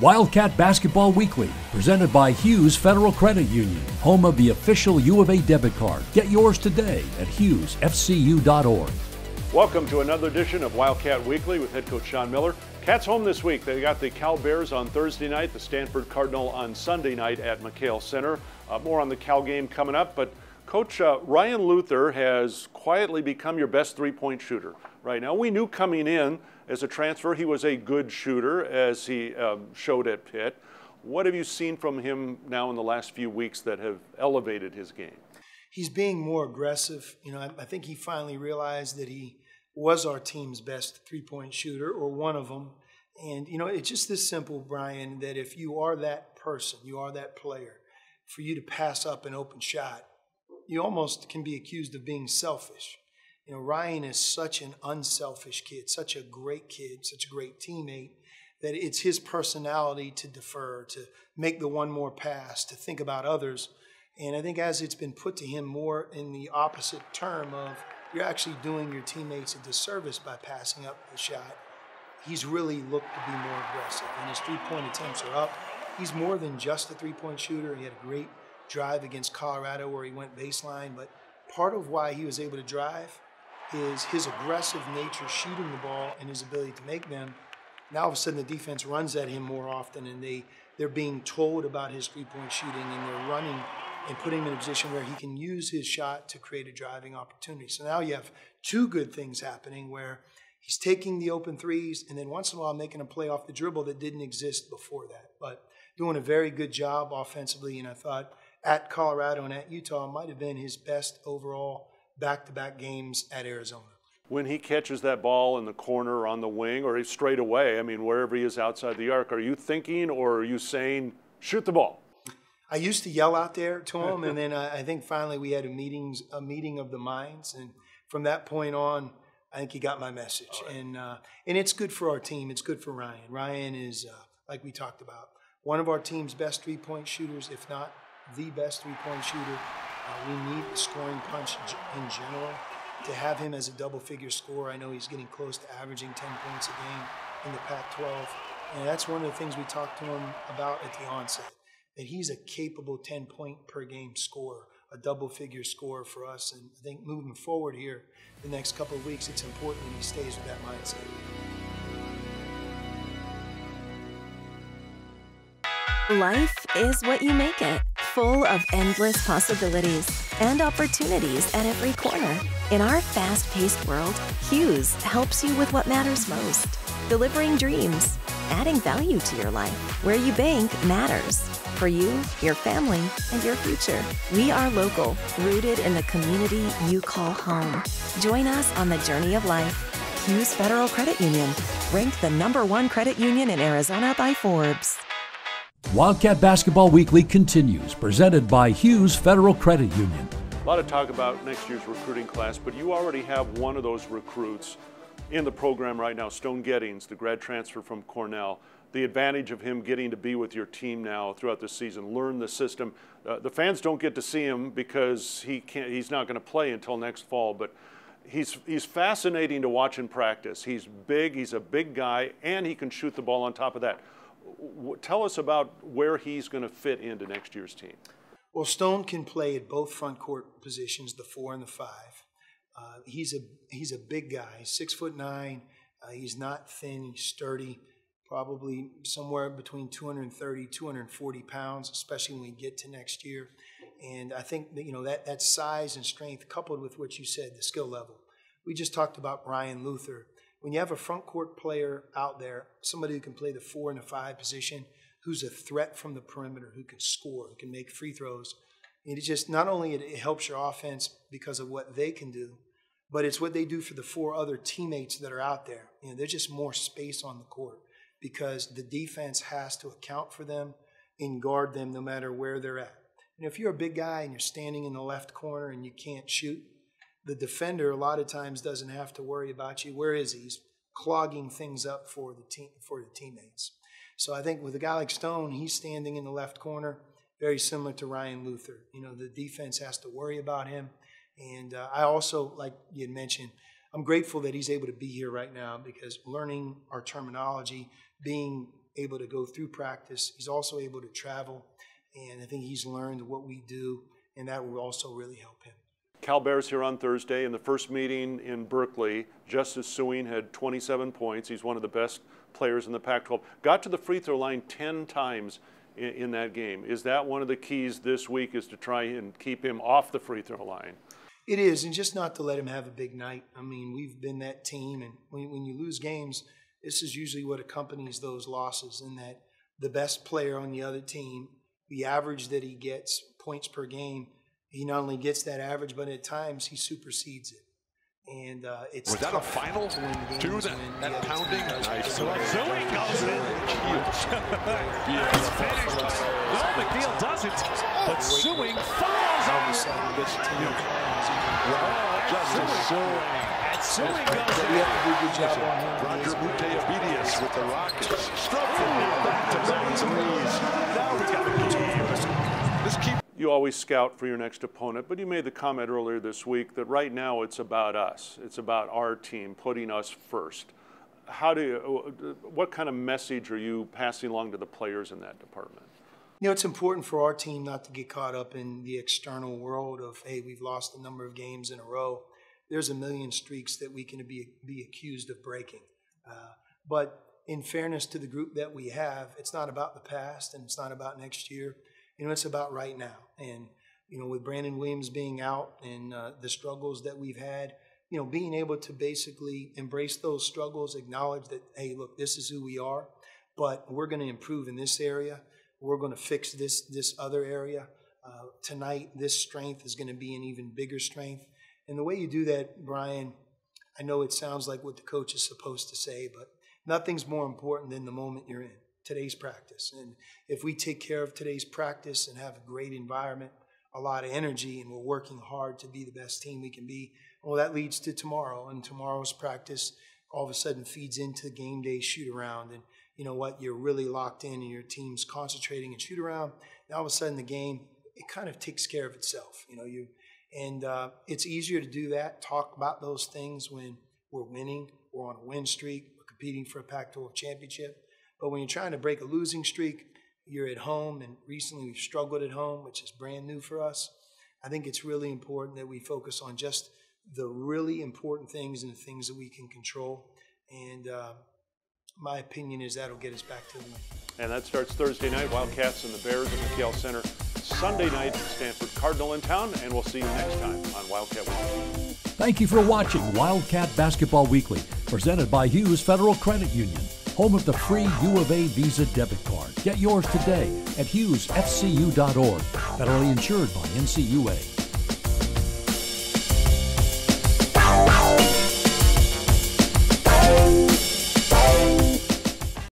Wildcat Basketball Weekly, presented by Hughes Federal Credit Union, home of the official U of A debit card. Get yours today at hughesfcu.org. Welcome to another edition of Wildcat Weekly with head coach Sean Miller. Cats home this week. They got the Cal Bears on Thursday night, the Stanford Cardinal on Sunday night at Mckale Center. More on the Cal game coming up, but Coach, Ryan Luther has quietly become your best three-point shooter right now. We knew coming in as a transfer he was a good shooter, as he showed at Pitt. What have you seen from him now in the last few weeks that have elevated his game? He's being more aggressive. I think he finally realized that he was our team's best three-point shooter, or one of them. And, it's just this simple, Brian, that if you are that person, you are that player, for you to pass up an open shot, you almost can be accused of being selfish. Ryan is such an unselfish kid, such a great kid, such a great teammate, that it's his personality to defer, to make the one more pass, to think about others. And I think as it's been put to him more in the opposite term of you're actually doing your teammates a disservice by passing up the shot, he's really looked to be more aggressive. And his three-point attempts are up. He's more than just a three-point shooter. He had a great drive against Colorado where he went baseline. But part of why he was able to drive is his aggressive nature shooting the ball and his ability to make them. Now all of a sudden the defense runs at him more often, and they're being told about his three-point shooting, and they're running and putting him in a position where he can use his shot to create a driving opportunity. So now you have two good things happening where he's taking the open threes and then once in a while making a play off the dribble that didn't exist before that. But doing a very good job offensively, and I thought at Colorado and at Utah might have been his best overall back-to-back games at Arizona. When he catches that ball in the corner or on the wing or straight away, wherever he is outside the arc, are you thinking or are you saying, shoot the ball? I used to yell out there to him, and then I think finally we had a meeting of the minds, and from that point on, I think he got my message. Right. And it's good for our team. It's good for Ryan. Ryan is, like we talked about, one of our team's best three-point shooters, if not the best three-point shooter. We need a scoring punch in general. To have him as a double-figure scorer, I know he's getting close to averaging 10 points a game in the Pac-12, and that's one of the things we talked to him about at the onset, that he's a capable 10-point-per-game scorer, a double-figure scorer for us. And I think moving forward here the next couple of weeks, it's important that he stays with that mindset. Life is what you make it, full of endless possibilities and opportunities at every corner. In our fast-paced world, Hughes helps you with what matters most, delivering dreams, adding value to your life. Where you bank matters. For you, your family, and your future. We are local, rooted in the community you call home. Join us on the journey of life. Hughes Federal Credit Union, ranked the #1 credit union in Arizona by Forbes. Wildcat Basketball Weekly continues, presented by Hughes Federal Credit Union. A lot of talk about next year's recruiting class, but you already have one of those recruits in the program right now, Stone Gettings, the grad transfer from Cornell. The advantage of him getting to be with your team now throughout the season, learn the system. The fans don't get to see him because he's not going to play until next fall, but he's fascinating to watch in practice. He's big, he's a big guy, and he can shoot the ball on top of that. Tell us about where he's going to fit into next year's team. Well, Stone can play at both front court positions, the 4 and the 5. He's a big guy, 6'9". He's not thin, he's sturdy, probably somewhere between 230, 240 pounds, especially when we get to next year. And I think that, that size and strength coupled with what you said, the skill level. We just talked about Ryan Luther. When you have a front court player out there, somebody who can play the 4 and the 5 position, who's a threat from the perimeter, who can score, who can make free throws, it just not only it helps your offense because of what they can do, but it's what they do for the 4 other teammates that are out there. There's just more space on the court because the defense has to account for them and guard them no matter where they're at. If you're a big guy and you're standing in the left corner and you can't shoot, the defender a lot of times doesn't have to worry about you. Where is he? He's clogging things up for the teammates. So I think with a guy like Stone, he's standing in the left corner, very similar to Ryan Luther. The defense has to worry about him. And I also, like you had mentioned, I'm grateful that he's able to be here right now because learning our terminology, being able to go through practice. He's also able to travel, and I think he's learned what we do, and that will also really help him. Cal Bears here on Thursday. In the first meeting in Berkeley, Justice Suing had 27 points. He's one of the best players in the Pac-12. Got to the free throw line 10 times in that game. Is that one of the keys this week, is to try and keep him off the free throw line? It is, and just not to let him have a big night. I mean, we've been that team, and when you lose games, this is usually what accompanies those losses, in that the best player on the other team, the average that he gets, points per game, he not only gets that average, but at times he supersedes it. And it's was that a final to win games to that pounding? Nice. Suing goes in. It's finished. No, Mckale doesn't, but Suing falls on this team. Justice Suing. And Suing goes in. We have to do a good job on him. Roger Mckale with the Rockets. Stroke from back to back threes. Now we got it. This keep. You always scout for your next opponent, but you made the comment earlier this week that right now it's about us. It's about our team, putting us first. What kind of message are you passing along to the players in that department? You know, it's important for our team not to get caught up in the external world of, hey, we've lost a number of games in a row. There's a million streaks that we can be accused of breaking. But in fairness to the group that we have, it's not about the past and it's not about next year. You know, it's about right now. And, you know, with Brandon Williams being out and the struggles that we've had, you know, being able to basically embrace those struggles, acknowledge that, hey, look, this is who we are, but we're going to improve in this area. We're going to fix this other area. Tonight, this strength is going to be an even bigger strength. And the way you do that, Brian, I know it sounds like what the coach is supposed to say, but nothing's more important than the moment you're in. Today's practice. And if we take care of today's practice and have a great environment, a lot of energy, and we're working hard to be the best team we can be, well, that leads to tomorrow. And tomorrow's practice all of a sudden feeds into game day shoot around. And you know what? You're really locked in and your team's concentrating and shoot around. And all of a sudden the game, it kind of takes care of itself. You know, it's easier to do that, talk about those things when we're winning, we're on a win streak, we're competing for a Pac-12 championship. But when you're trying to break a losing streak, you're at home, and recently we've struggled at home, which is brand new for us. I think it's really important that we focus on just the really important things and the things that we can control. And my opinion is that'll get us back to the win. And that starts Thursday night, Wildcats and the Bears at Mckale Center. Sunday night, Stanford Cardinal in town, and we'll see you next time on Wildcat Weekly. Thank you for watching Wildcat Basketball Weekly, presented by Hughes Federal Credit Union, home of the free U of A Visa debit card. Get yours today at hughesfcu.org, federally insured by NCUA.